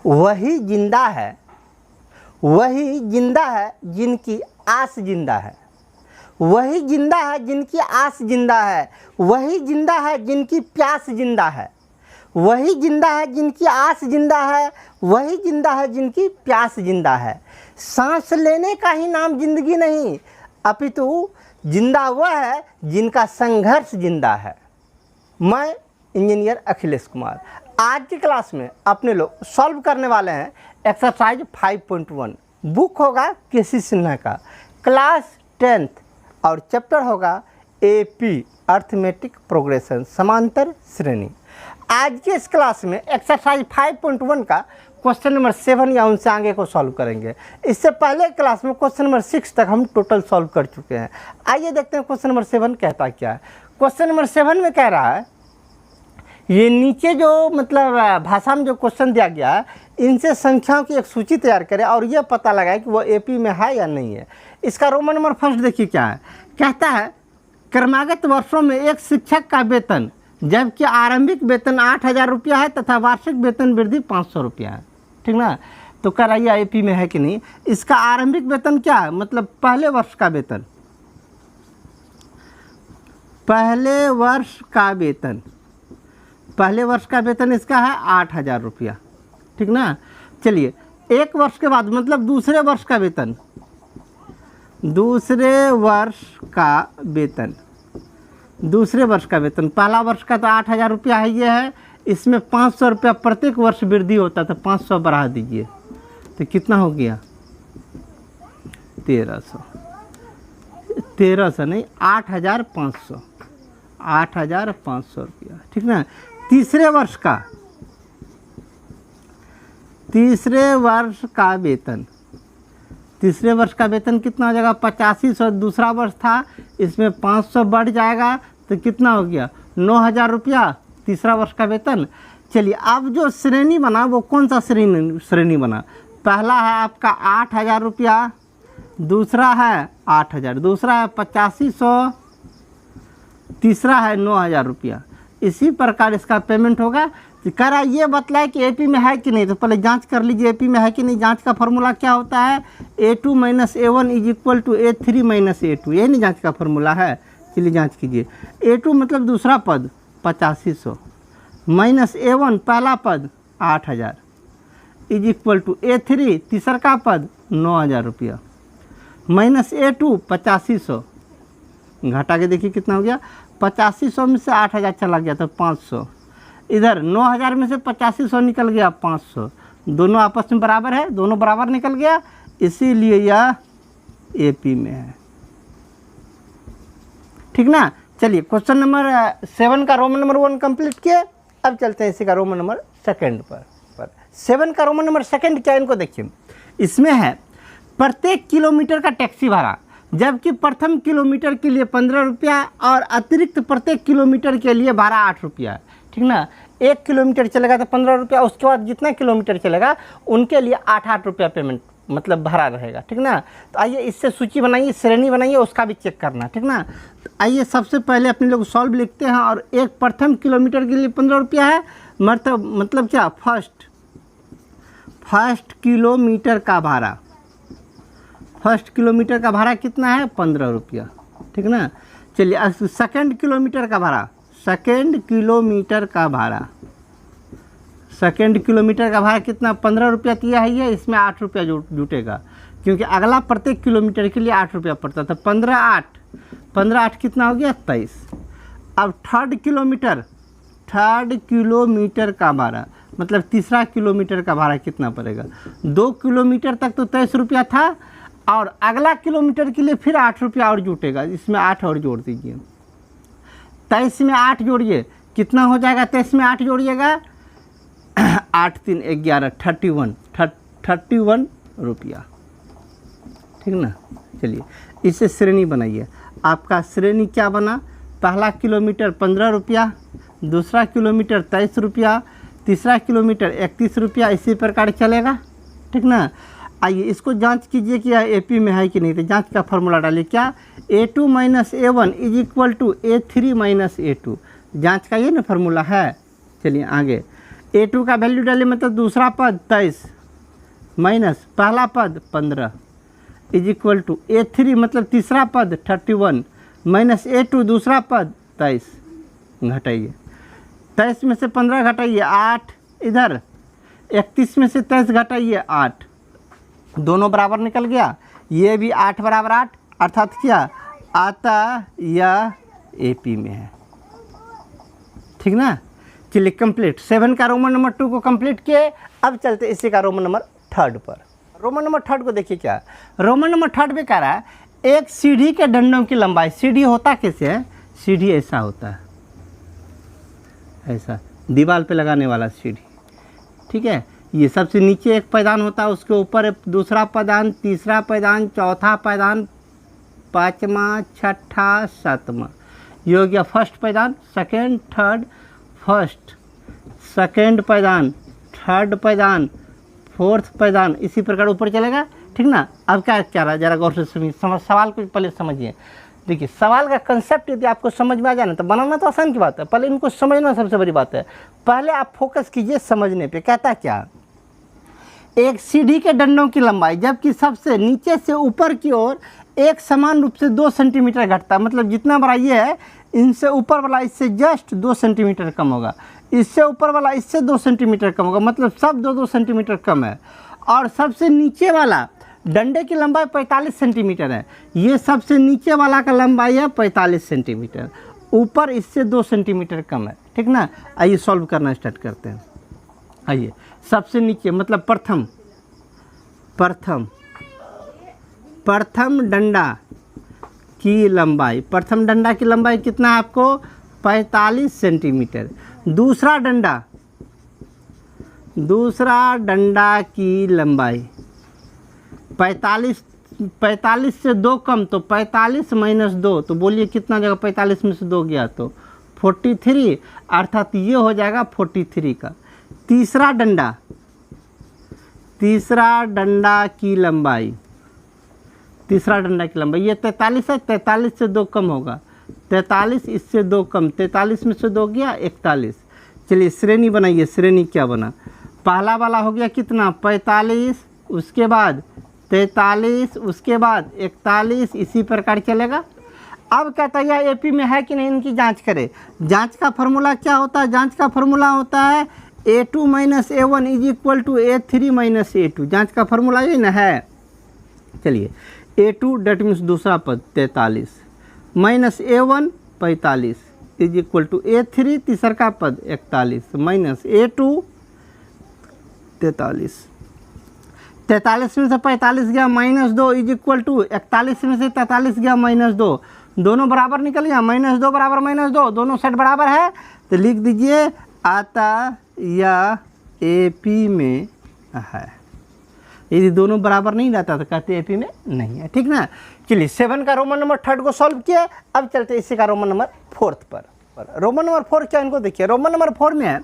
वही जिंदा है, वही जिंदा है जिनकी आस जिंदा है, वही जिंदा है जिनकी आस जिंदा है, वही जिंदा है जिनकी प्यास जिंदा है, वही जिंदा है जिनकी आस जिंदा है, वही जिंदा है जिनकी प्यास जिंदा है। सांस लेने का ही नाम जिंदगी नहीं, अपितु जिंदा वह है जिनका संघर्ष जिंदा है। मैं इंजीनियर अखिलेश कुमार। आज की क्लास में अपने लोग सॉल्व करने वाले हैं एक्सरसाइज 5.1। बुक होगा केसी सिन्हा का, क्लास 10th और चैप्टर होगा एपी अर्थमेटिक प्रोग्रेशन, समांतर श्रेणी। आज के इस क्लास में एक्सरसाइज 5.1 का क्वेश्चन नंबर 7 या उनसे आगे को सॉल्व करेंगे। इससे पहले क्लास में क्वेश्चन नंबर 6 तक हम टोटल सॉल्व कर चुके हैं। आइए देखते हैं क्वेश्चन नंबर 7 कहता क्या है। क्वेश्चन नंबर 7 में कह रहा है, ये नीचे जो मतलब भाषा में जो क्वेश्चन दिया गया है, इनसे संख्याओं की एक सूची तैयार करें और यह पता लगाए कि वो एपी में है या नहीं है। इसका रोमन नंबर फर्स्ट देखिए क्या है। कहता है क्रमागत वर्षों में एक शिक्षक का वेतन, जबकि आरंभिक वेतन 8,000 रुपया है तथा वार्षिक वेतन वृद्धि 500 रुपया है। ठीक ना, तो कह रहा है एपी में है कि नहीं। इसका आरंभिक वेतन क्या है, मतलब पहले वर्ष का वेतन, पहले वर्ष का वेतन, पहले वर्ष का वेतन इसका है 8,000 रुपया। ठीक ना, चलिए एक वर्ष के बाद मतलब दूसरे वर्ष का वेतन, दूसरे वर्ष का वेतन, दूसरे वर्ष का वेतन, पहला वर्ष का तो 8,000 रुपया है, ये है, इसमें 500 रुपया प्रत्येक वर्ष वृद्धि होता था, 500 बढ़ा दीजिए तो कितना हो गया 1300, 1300 नहीं 8,500, 8,500 रुपया। ठीक ना, तीसरे वर्ष का, तीसरे वर्ष का वेतन, तीसरे वर्ष का वेतन कितना हो जाएगा 8500, दूसरा वर्ष था, इसमें 500 बढ़ जाएगा तो कितना हो गया 9,000 रुपया तीसरा वर्ष का वेतन। चलिए अब जो श्रेणी बना वो कौन सा श्रेणी बना, पहला है आपका 8,000 रुपया, दूसरा है 8,000, दूसरा है 8500, तीसरा है 9,000 रुपया। इसी प्रकार इसका पेमेंट होगा। तो कह रहा है ये बतलाए कि एपी में है कि नहीं, तो पहले जांच कर लीजिए एपी में है कि नहीं। जांच का फॉर्मूला क्या होता है, A2 - A1 = A3 - A2, ये नहीं जांच का फॉर्मूला है। चलिए जांच कीजिए। A2 मतलब दूसरा पद 8500 माइनस A1 पहला पद 8,000 = A3 तीसरा का पद 9,000 रुपया माइनस A2 8500, घटा के देखिए कितना हो गया 8500 में से 8,000 चला गया तो 500, इधर 9,000 में से 8500 निकल गया 500, दोनों आपस में बराबर है, दोनों बराबर निकल गया, इसीलिए यह एपी में है। ठीक ना, चलिए क्वेश्चन नंबर 7 का रोमन नंबर 1 कंप्लीट किए। अब चलते हैं इसी का रोमन नंबर 2 पर। 7 का रोमन नंबर 2 क्या, इनको देखिए। इसमें है प्रत्येक किलोमीटर का टैक्सी भाड़ा, जबकि प्रथम किलोमीटर के लिए 15 रुपया और अतिरिक्त प्रत्येक किलोमीटर के लिए भाड़ा 8 रुपया है। ठीक ना, 1 किलोमीटर चलेगा तो 15 रुपया, उसके बाद जितना किलोमीटर चलेगा उनके लिए 8-8 रुपया पेमेंट मतलब भाड़ा रहेगा। ठीक ना, तो आइए इससे सूची बनाइए, श्रेणी बनाइए, उसका भी चेक करना। ठीक ना, तो आइए सबसे पहले अपने लोग सॉल्व लिखते हैं। और एक प्रथम किलोमीटर के लिए 15 रुपया है, मतलब क्या फर्स्ट किलोमीटर का भाड़ा, फर्स्ट किलोमीटर का भाड़ा कितना है 15 रुपया। ठीक ना, चलिए सेकंड किलोमीटर का भाड़ा, सेकंड किलोमीटर का भाड़ा, सेकंड किलोमीटर का भाड़ा कितना 15 रुपया दिया है, ये इसमें 8 रुपया जुटेगा, क्योंकि अगला प्रत्येक किलोमीटर के लिए 8 रुपया पड़ता था। 15 कितना हो गया 23। अब थर्ड किलोमीटर का भाड़ा, मतलब तीसरा किलोमीटर का भाड़ा कितना पड़ेगा, 2 किलोमीटर तक तो 23 रुपया था, और अगला किलोमीटर के लिए फिर 8 रुपया और जुटेगा, इसमें 8 और जोड़ दीजिए। 23 में 8 जोड़िए कितना हो जाएगा, 23 में 8 जोड़िएगा 8 3 11 31 रुपया। ठीक ना, चलिए इससे श्रेणी बनाइए। आपका श्रेणी क्या बना, पहला किलोमीटर 15 रुपया, दूसरा किलोमीटर 23 रुपया, तीसरा किलोमीटर 31 रुपया, इसी प्रकार चलेगा। ठीक ना, आइए इसको जांच कीजिए कि यह एपी में है कि नहीं। तो जांच का फॉर्मूला डालिए, क्या A2 - A1 = A3 - A2, जांच का ये ना फॉर्मूला है। चलिए आगे, A2 का वैल्यू डालिए मतलब दूसरा पद 23 माइनस पहला पद 15 इज इक्वल टू A3 मतलब तीसरा पद 31 माइनस A2 दूसरा पद 23। घटाइए 23 में से 15 घटाइए 8, इधर 31 में से 23 घटाइए 8, दोनों बराबर निकल गया। ये भी 8 बराबर 8, अर्थात क्या आता यह AP में है। ठीक ना। चलिए कंप्लीट 7 का रोमन नंबर 2 को कंप्लीट किए। अब चलते इसी का रोमन नंबर 3 पर। रोमन नंबर 3 को देखिए क्या रोमन नंबर 3 में कह रहा है, एक सीढ़ी के डंडों की लंबाई। सीढ़ी होता कैसे है? सीढ़ी ऐसा होता है, ऐसा दीवार पे लगाने वाला सीढ़ी। ठीक है, ये सबसे नीचे एक पैदान होता है, उसके ऊपर दूसरा पैदान, तीसरा पैदान, चौथा पैदान, पाँचवा, छठा, सातवां। ये हो गया फर्स्ट पैदान, सेकेंड, थर्ड, फर्स्ट, सेकेंड पैदान, थर्ड पैदान, फोर्थ पैदान, इसी प्रकार ऊपर चलेगा। ठीक ना। अब क्या कह रहा है जरा गौर से सुनिए, सवाल को पहले समझिए। देखिए सवाल का कंसेप्ट यदि आपको समझ में आ जाए ना तो बनाना तो आसान की बात है, पहले इनको समझना सबसे बड़ी बात है। पहले आप फोकस कीजिए समझने पे। कहता क्या, एक सीढ़ी के डंडों की लंबाई जबकि सबसे नीचे से ऊपर की ओर एक समान रूप से 2 सेंटीमीटर घटता है। मतलब जितना बड़ा ये है, इनसे ऊपर वाला इससे जस्ट 2 सेंटीमीटर कम होगा, इससे ऊपर वाला इससे 2 सेंटीमीटर कम होगा, मतलब सब 2-2 सेंटीमीटर कम है। और सबसे नीचे वाला डंडे की लंबाई 45 सेंटीमीटर है। ये सबसे नीचे वाला का लंबाई है 45 सेंटीमीटर, ऊपर इससे 2 सेंटीमीटर कम है। ठीक ना। आइए सॉल्व करना स्टार्ट करते हैं। आइए सबसे नीचे मतलब प्रथम डंडा की लंबाई, प्रथम डंडा की लंबाई कितना है आपको? 45 सेंटीमीटर। दूसरा डंडा की लंबाई 45 से 2 कम, तो 45 माइनस 2, तो बोलिए कितना जगह 45 में से 2 गया तो 43, अर्थात ये हो जाएगा 43 का। तीसरा डंडा की लंबाई ये 43 है, 43 से 2 कम होगा, 43 इससे 2 कम, 43 में से 2 गया 41। चलिए श्रेणी बनाइए। श्रेणी क्या बना? पहला वाला हो गया कितना? 45, उसके बाद 43, उसके बाद 41, इसी प्रकार चलेगा। अब कहता है यह AP में है कि नहीं, इनकी जांच करें। जांच का फॉर्मूला क्या होता है? जांच का फॉर्मूला होता है A2 minus A1 is equal to A3 minus A2। जांच का फॉर्मूला ये ना है। चलिए A2 डेट मीन्स दूसरा पद 43 minus A1 45 is equal to A3 तीसरा का पद 41 माइनस A2 43। 43 में से 45 गया माइनस 2 इज इक्वल टू 41 में से 43 गया माइनस 2, दोनों बराबर निकल गया। माइनस 2 बराबर माइनस 2, दोनों सेट बराबर है, तो लिख दीजिए आता या AP में है। यदि दोनों बराबर नहीं रहता तो कहते AP में नहीं है। ठीक ना। चलिए 7 का रोमन नंबर 3 को सॉल्व किया। अब चलते इसी का रोमन नंबर 4 पर। रोमन नंबर 4 क्या, इनको देखिए। रोमन नंबर 4 में है,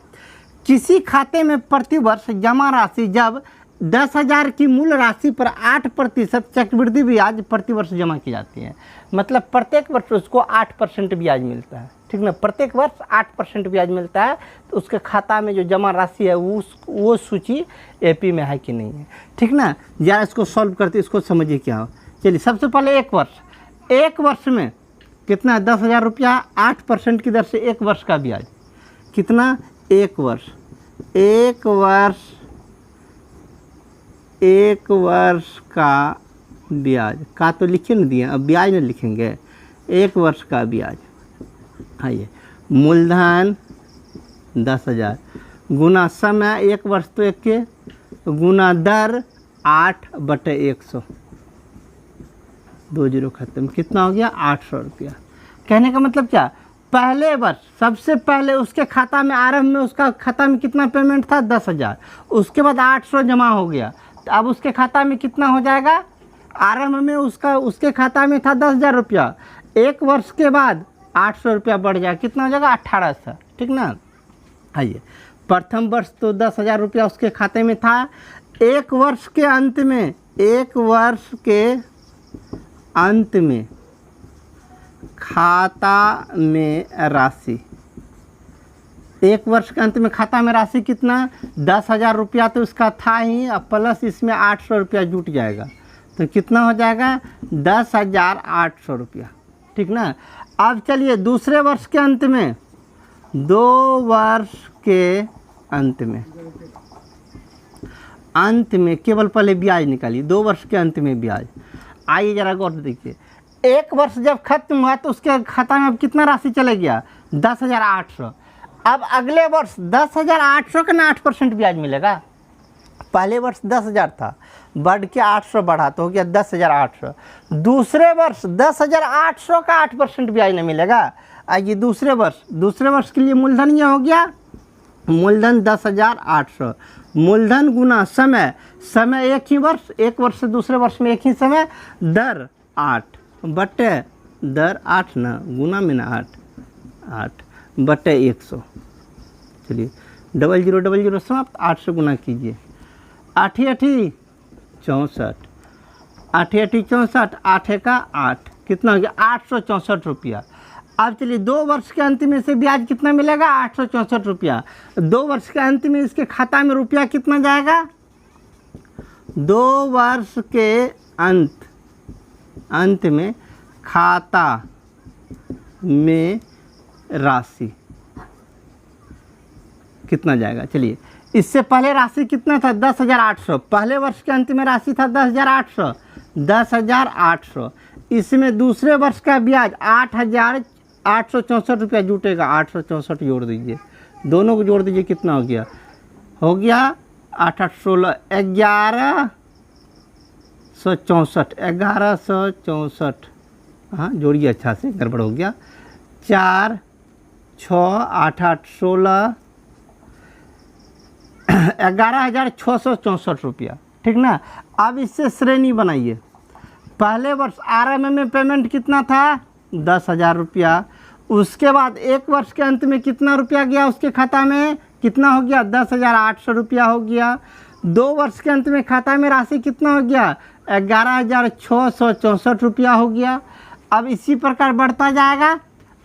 किसी खाते में प्रतिवर्ष जमा राशि जब 10,000 की मूल राशि पर 8% चक्रवृद्धि ब्याज प्रतिवर्ष जमा की जाती है। मतलब प्रत्येक वर्ष उसको 8% ब्याज मिलता है। ठीक ना। प्रत्येक वर्ष 8% ब्याज मिलता है, तो उसके खाता में जो जमा राशि है वो सूची AP में है कि नहीं है। ठीक ना। जरा इसको सॉल्व करते, इसको समझिए क्या हो। चलिए सबसे पहले एक वर्ष में कितना? 10,000 रुपया, 8% की दर से 1 वर्ष का ब्याज कितना? 1 वर्ष का ब्याज का तो लिखे न दिए, अब ब्याज नहीं लिखेंगे। 1 वर्ष का ब्याज। आइए मूलधन 10,000 गुना समय 1 वर्ष तो 1 के गुना दर 8/100, 2 जीरो खत्म, कितना हो गया? 800 रुपया। कहने का मतलब क्या? पहले वर्ष सबसे पहले उसके खाता में आरंभ में उसका खाता में कितना पेमेंट था? 10,000। उसके बाद 800 जमा हो गया, तो अब उसके खाता में कितना हो जाएगा? आरंभ में उसके खाता में था 10,000 रुपया, 1 वर्ष के बाद 800 रुपया बढ़ जाएगा, कितना हो जाएगा? 1800। ठीक ना। आइए प्रथम वर्ष तो 10,000 रुपया उसके खाते में था। 1 वर्ष के अंत में खाता में राशि एक वर्ष के अंत में खाता में राशि कितना 10,000 रुपया तो उसका था ही, अब प्लस इसमें 800 रुपया जुट जाएगा तो कितना हो जाएगा 10,800 रुपया। ठीक ना। अब चलिए दूसरे वर्ष के अंत में, 2 वर्ष के अंत में केवल पहले ब्याज निकालिए, 2 वर्ष के अंत में ब्याज। आइए जरा गौर से देखिए, एक वर्ष जब खत्म हुआ तो उसके खाता में अब कितना राशि चले गया 10,800। अब अगले वर्ष 10,800 का ना 8% ब्याज मिलेगा। पहले वर्ष 10,000 था, बढ़ के 800 बढ़ा तो हो गया 10,800। दूसरे वर्ष 10,800 का 8% ब्याज नहीं मिलेगा। आइए दूसरे वर्ष के लिए मूलधन ये हो गया, मूलधन 10,800, मूलधन गुना समय, समय एक ही वर्ष, एक वर्ष से दूसरे वर्ष में एक ही समय, दर 8 बटे दर 8 ना, गुना में ना 8 बटे 100। चलिए 0000 समाप्त, 8 से गुना कीजिए, 8 8 64, 8 8 64, 8 का 8 कितना हो गया 864 रुपया। अब चलिए 2 वर्ष के अंत में से ब्याज कितना मिलेगा 864 रुपया। 2 वर्ष के अंत में इसके खाता में रुपया कितना जाएगा, 2 वर्ष के अंत में खाता में राशि कितना जाएगा। चलिए इससे पहले राशि कितना था 10,800, पहले वर्ष के अंत में राशि था 10,800। इसमें दूसरे वर्ष का ब्याज 8,864 रुपया जुटेगा, 864 जोड़ दीजिए, दोनों को जोड़ दीजिए, कितना हो गया 8 8 16 1164। हाँ जोड़िए अच्छा से, गड़बड़ हो गया, 4 6 8 8 16 11,664 रुपया। ठीक ना। अब इससे श्रेणी बनाइए। पहले वर्ष आरंभ में पेमेंट कितना था 10,000 रुपया, उसके बाद एक वर्ष के अंत में कितना रुपया गया उसके खाता में, कितना हो गया 10,800 रुपया हो गया। 2 वर्ष के अंत में खाता में राशि कितना हो गया 11,664 रुपया हो गया। अब इसी प्रकार बढ़ता जाएगा।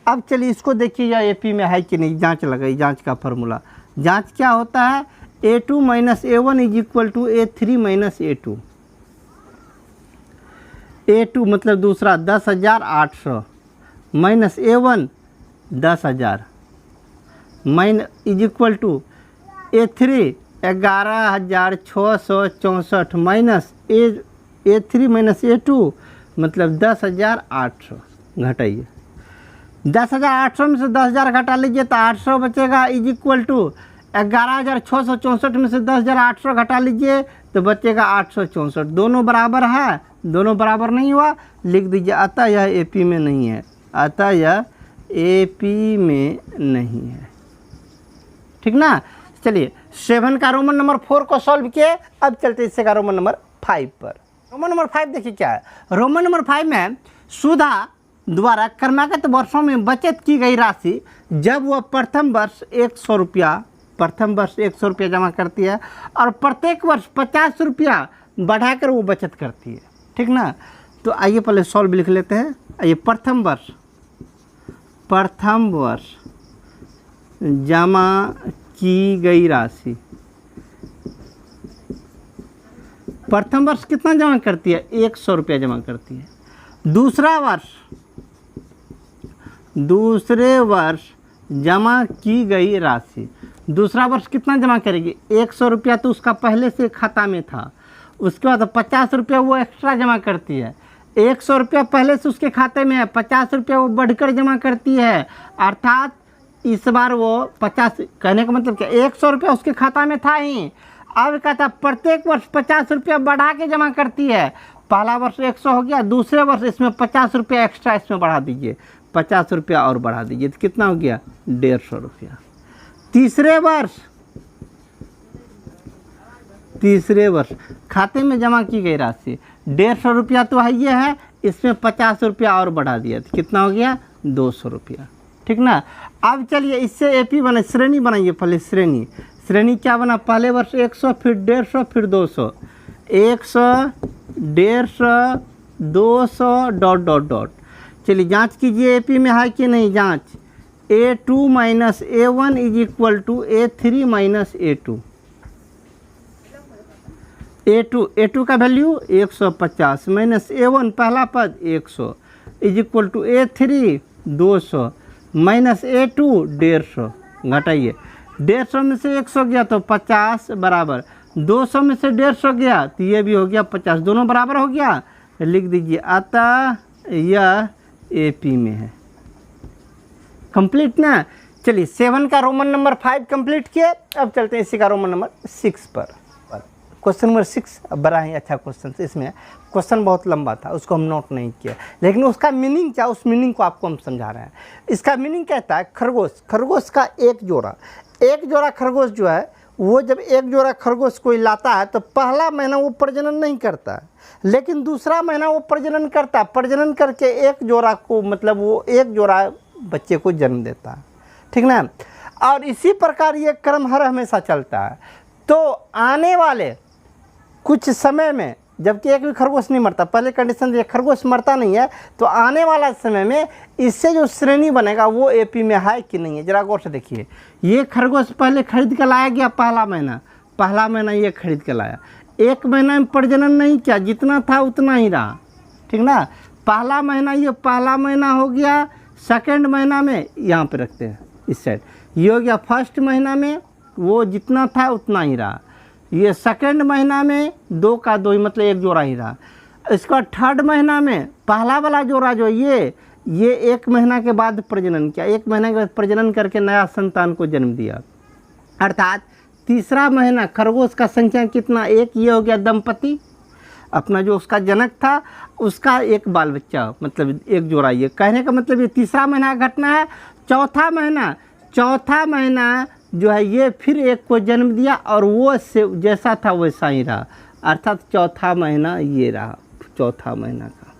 अब चलिए इसको देखिए या एपी में है कि नहीं, जांच लगाई, जांच का फॉर्मूला। जांच क्या होता है, A2 minus A1 is equal to A3 minus A2। A2 मतलब दूसरा 10,800 minus A1 10,000 is equal to A3 11,664 minus A3 minus A2 मतलब 10,800। घटाइए, 10,800 में से 10,000 घटा लीजिए तो 800 बचेगा, इज इक्वल टू 11,664 में से 10,800 घटा लीजिए तो बचेगा 864। दोनों बराबर है, दोनों बराबर नहीं हुआ, लिख दीजिए। अतः यह एपी में नहीं है, अतः यह एपी में नहीं है। ठीक ना। चलिए 7 का रोमन नंबर 4 को सॉल्व किए। अब चलते इससे का रोमन नंबर 5 पर। रोमन नंबर 5 देखिए क्या है। रोमन नंबर 5 में सुधा द्वारा क्रमागत वर्षों में बचत की गई राशि जब वह प्रथम वर्ष 100 रुपया जमा करती है और प्रत्येक वर्ष 50 रुपया बढ़ाकर वो बचत करती है। ठीक ना। तो आइए पहले सॉल्व लिख लेते हैं। आइए प्रथम वर्ष जमा की गई राशि, प्रथम वर्ष कितना जमा करती है 100 रुपया जमा करती है। दूसरे वर्ष जमा की गई राशि, दूसरा वर्ष कितना जमा करेगी 100 रुपया, तो उसका पहले से खाता में था। उसके बाद 50 रुपया वो एक्स्ट्रा जमा करती है। 100 रुपया पहले से उसके खाते में है, 50 रुपया वो बढ़कर जमा करती है, अर्थात इस बार वो 50, कहने का मतलब क्या 100 रुपया उसके खाता में था ही, अब कहता प्रत्येक वर्ष 50 रुपया बढ़ा के जमा करती है। पहला वर्ष 100 हो गया, दूसरे वर्ष इसमें 50 रुपया एक्स्ट्रा इसमें बढ़ा दीजिए, 50 रुपया और बढ़ा दीजिए तो कितना हो गया 150 रुपया। तीसरे वर्ष खाते में जमा की गई राशि 150 रुपया तो है ये है, इसमें 50 रुपया और बढ़ा दिया तो कितना हो गया 200 रुपया। ठीक ना। अब चलिए इससे एपी बने, श्रेणी बनाइए पहले। श्रेणी क्या बना, पहले वर्ष 100 फिर 150 फिर 200, 100 150 200 ... चलिए जांच कीजिए एपी में है कि नहीं। जांच A2 minus A1 is equal to A3 minus A2। A2 का वैल्यू 150 माइनस A1 पहला पद 100 is equal to A3 200 minus A2 150। घटाइए, 150 में से 100 गया तो 50 बराबर 200 में से 150 गया तो ये भी हो गया 50, दोनों बराबर हो गया। लिख दीजिए अतः यह AP में है। कंप्लीट ना। चलिए 7 का रोमन नंबर 5 कंप्लीट किए। अब चलते हैं इसी का रोमन नंबर 6 पर। क्वेश्चन नंबर 6 बड़ा ही अच्छा क्वेश्चन, इसमें क्वेश्चन बहुत लंबा था, उसको हम नोट नहीं किया, लेकिन उसका मीनिंग क्या, उस मीनिंग को आपको हम समझा रहे हैं। इसका मीनिंग कहता है खरगोश का एक जोड़ा खरगोश जो है वो जब एक जोड़ा खरगोश कोई लाता है तो पहला महीना वो प्रजनन नहीं करता है, लेकिन दूसरा महीना वो प्रजनन करता है। प्रजनन करके एक जोड़ा को मतलब वो एक जोड़ा बच्चे को जन्म देता है, ठीक ना। और इसी प्रकार ये क्रम हर हमेशा चलता है। तो आने वाले कुछ समय में, जबकि एक भी खरगोश नहीं मरता, पहले कंडीशन ये खरगोश मरता नहीं है, तो आने वाला समय में इससे जो श्रेणी बनेगा वो AP में है कि नहीं है, जरा गौर से देखिए। ये खरगोश पहले खरीद के लाया गया, पहला महीना ये खरीद के लाया, एक महीना में प्रजनन नहीं किया, जितना था उतना ही रहा, ठीक ना। पहला महीना हो गया, सेकेंड महीना में यहाँ पे रखते हैं इस साइड, ये हो गया फर्स्ट महीना में वो जितना था उतना ही रहा। ये सेकेंड महीना में 2 का 2 ही मतलब एक जोड़ा ही रहा। इसका थर्ड महीना में पहला वाला जोड़ा जो ये 1 महीना के बाद प्रजनन किया, 1 महीने के बाद प्रजनन करके नया संतान को जन्म दिया। अर्थात तीसरा महीना खरगोश का संख्या कितना, 1, ये हो गया दंपति, अपना जो उसका जनक था उसका एक बाल बच्चा, मतलब एक जोड़ा। ये कहने का मतलब ये तीसरा महीना का घटना है। चौथा महीना जो है ये फिर एक को जन्म दिया और वो से जैसा था वैसा ही रहा, अर्थात चौथा महीना ये रहा, चौथा महीना का,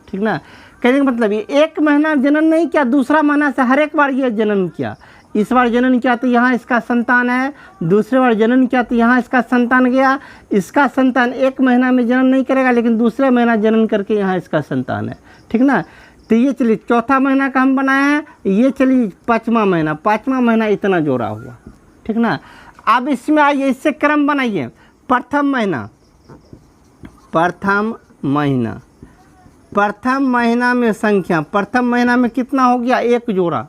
ठीक ना। कहने का मतलब ये 1 महीना जनन नहीं किया, दूसरा महीना से हर एक बार ये जनन किया। इस बार जनन किया तो यहाँ इसका संतान है, दूसरे बार जनन किया तो यहाँ इसका संतान गया। इसका संतान 1 महीना में जनन नहीं करेगा, लेकिन दूसरे महीना जनन करके यहाँ इसका संतान है, ठीक ना। तो ये चलिए चौथा महीना का हम बनाए हैं, ये चलिए पाँचवा महीना इतना जोड़ा हुआ, ठीक ना। अब इसमें आइए, इससे क्रम बनाइए। प्रथम महीना में संख्या, प्रथम महीना में कितना हो गया, एक जोड़ा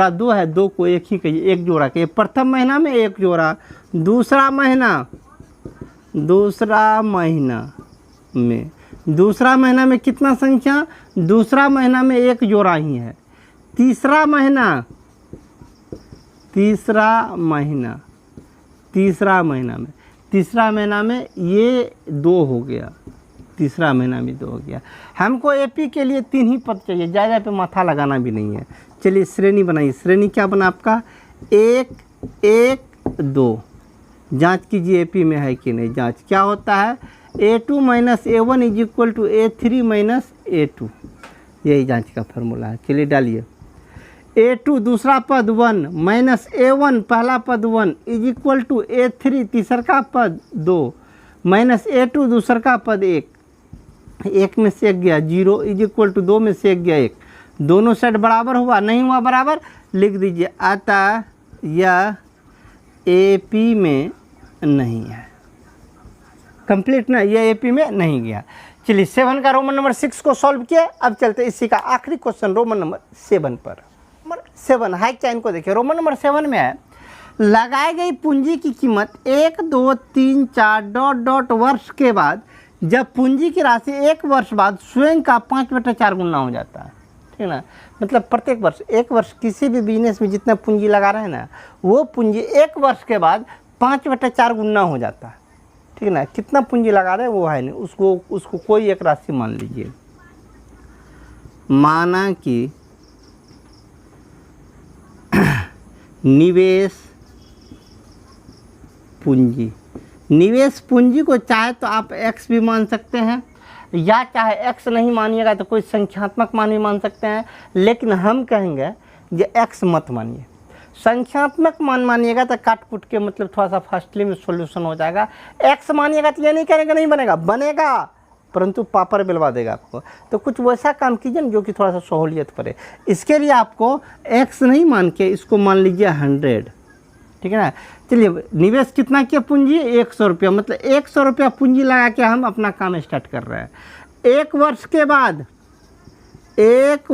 2 है, 2 को एक ही कहिए, एक जोड़ा कहिए। प्रथम महीना में एक जोड़ा, दूसरा महीना में कितना संख्या, दूसरा महीना में एक जोड़ा ही है। तीसरा महीना में ये 2 हो गया, तीसरा महीना में 2 हो गया। हमको AP के लिए 3 ही पद चाहिए, ज़्यादा पे माथा लगाना भी नहीं है। चलिए श्रेणी बनाइए। श्रेणी क्या बना आपका, 1, 1, 2। जांच कीजिए AP में है कि नहीं। जांच क्या होता है, A2 minus A1 is equal to A3 minus A2, यही जांच का फार्मूला है। चलिए डालिए। A2 दूसरा पद 1 माइनस A1 पहला पद 1 इज इक्वल टू A3 तीसरा का पद 2 माइनस A2 दूसरा का पद 1 में से 1 गया 0 इज इक्वल टू 2 में से 1 गया 1, दोनों साइड बराबर हुआ, नहीं हुआ बराबर, लिख दीजिए अतः यह AP में नहीं है। कंप्लीट ना, ये AP में नहीं गया। चलिए 7 का रोमन नंबर 6 को सॉल्व किया। अब चलते इसी का आखिरी क्वेश्चन रोमन नंबर 7 पर। नंबर 7 हाई चाइन को देखिए। रोमन नंबर 7 में है, लगाई गई पूंजी की कीमत 1, 2, 3, 4 ... वर्ष के बाद जब पूंजी की राशि 1 वर्ष बाद स्वयं का 5/4 गुना हो जाता है, ठीक ना। मतलब प्रत्येक वर्ष, 1 वर्ष किसी भी बिजनेस में जितना पूंजी लगा रहे हैं ना, वो पूंजी 1 वर्ष के बाद 5/4 गुना हो जाता है, ठीक ना। कितना पूंजी लगा रहे हैं वो है नहीं, उसको कोई एक राशि मान लीजिए। माना कि निवेश पूंजी को चाहे तो आप x भी मान सकते हैं, या चाहे x नहीं मानिएगा तो कोई संख्यात्मक मान भी मान सकते हैं, लेकिन हम कहेंगे ये x मत मानिए। संख्यात्मक मान मानिएगा तो काट कुट के मतलब थोड़ा सा फास्टली में सॉल्यूशन हो जाएगा। x मानिएगा तो ये नहीं करेंगे नहीं बनेगा, बनेगा, परंतु पापड़ बेलवा देगा आपको। तो कुछ वैसा काम कीजिए ना जो कि थोड़ा सा सहूलियत पड़े। इसके लिए आपको x नहीं मान के इसको मान लीजिए 100, ठीक है ना। चलिए निवेश कितना किया पूंजी 100 रुपया, मतलब 100 रुपया पूंजी लगा के हम अपना काम स्टार्ट कर रहे हैं। एक वर्ष के बाद एक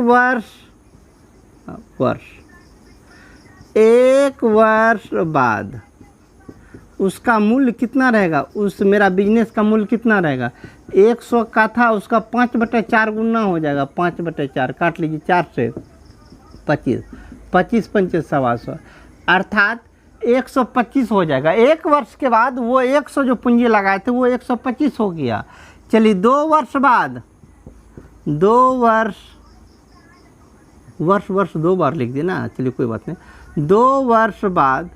वर्ष बाद उसका मूल्य कितना रहेगा, उस मेरा बिजनेस का मूल्य कितना रहेगा, 100 का था उसका 5/4 गुना हो जाएगा। 5/4 काट लीजिए, 4 से 25, 25 पंचे 125, अर्थात 125 हो जाएगा। एक वर्ष के बाद वो 100 जो पूंजी लगाए थे वो 125 हो गया। चलिए 2 वर्ष बाद, 2 वर्ष 2 बार लिख दिए ना, चलिए कोई बात नहीं। 2 वर्ष बाद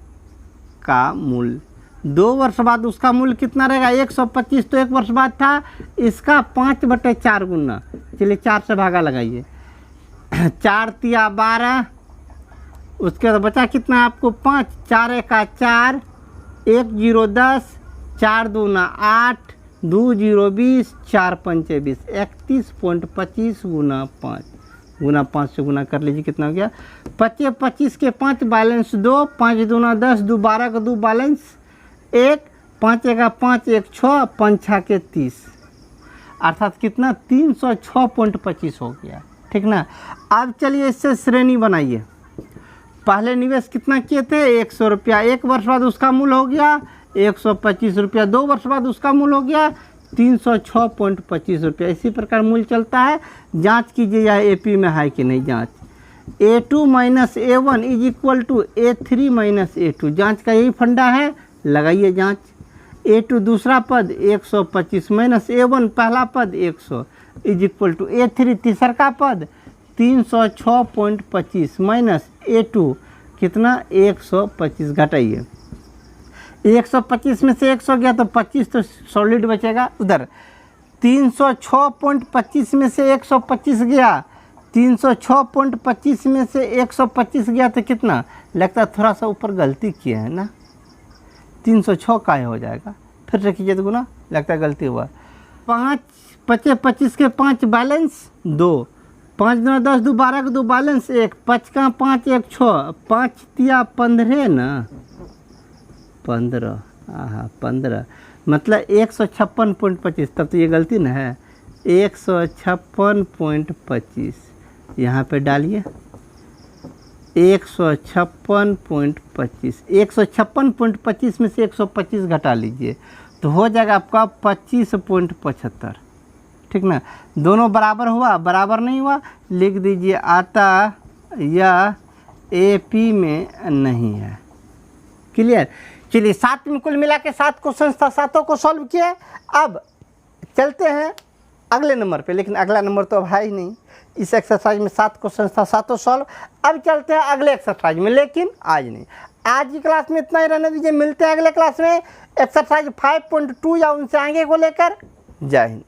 का मूल्य, 2 वर्ष बाद उसका मूल्य कितना रहेगा 125, तो 1 वर्ष बाद था, इसका 5/4 गुना। चलिए 4 से भागा लगाइए, 4 तिया 12, उसके बाद बचा कितना आपको 5, 4 एका 4, 1 0 10, 4 दूना 8, 2 0 20, 4 पंचे 20, 31.25 गुना 5, गुना 5 से गुना कर लीजिए, कितना हो गया 25, 25 के 5 बैलेंस 2, 5 दूना 10, 2 12 का 2 बैलेंस 1, 5 का 5 1 6, 5 6 के 30, अर्थात कितना 306.25 हो गया, ठीक ना। अब चलिए इससे श्रेणी बनाइए। पहले निवेश कितना किए थे 100 रुपया, 1 वर्ष बाद उसका मूल्य हो गया 125 रुपया, 2 वर्ष बाद उसका मूल्य हो गया 306.25 रुपया। इसी प्रकार मूल्य चलता है। जांच कीजिए यह AP में है कि नहीं। जांच A2 - A1 = A3 - A2, जांच का यही फंडा है, लगाइए जांच। A2 दूसरा पद 125 - A1 पहला पद 100 = A3 तीसरा का पद 306.25 माइनस A2 कितना 125, घटाइए। 125 में से 100 गया तो 25 तो सॉलिड बचेगा उधर। 306.25 में से 125 गया, 306.25 में से 125 गया तो कितना लगता है, थोड़ा सा ऊपर गलती किए है ना, 306 का हो जाएगा। फिर से कीजिए तो गुना, लगता है गलती हुआ। 5 25 25 के 5 बैलेंस 2, 5 दूना 10, 2 12 का 2 बैलेंस 1, 5 का 5 1 6, 5 तिया 15 ना, 15, 15 मतलब 156.25, तब तो ये गलती ना है। 156.25 यहाँ पे डालिए, 156.25, 156.25 में से 125 घटा लीजिए तो हो जाएगा आपका 25.75, ठीक ना। दोनों बराबर हुआ, बराबर नहीं हुआ लिख दीजिए आता या AP में नहीं है। क्लियर। चलिए 7 में कुल मिला के 7 क्वेश्चन था, 7 को सॉल्व किया। अब चलते हैं अगले नंबर पे, लेकिन अगला नंबर तो अब है ही नहीं। इस एक्सरसाइज में 7 क्वेश्चन था, 7 सॉल्व। अब चलते हैं अगले एक्सरसाइज में, लेकिन आज नहीं। आज की क्लास में इतना ही रहने दीजिए, मिलते हैं अगले क्लास में एक्सरसाइज 5.2 या उनसे आगे को लेकर। जय हिंद।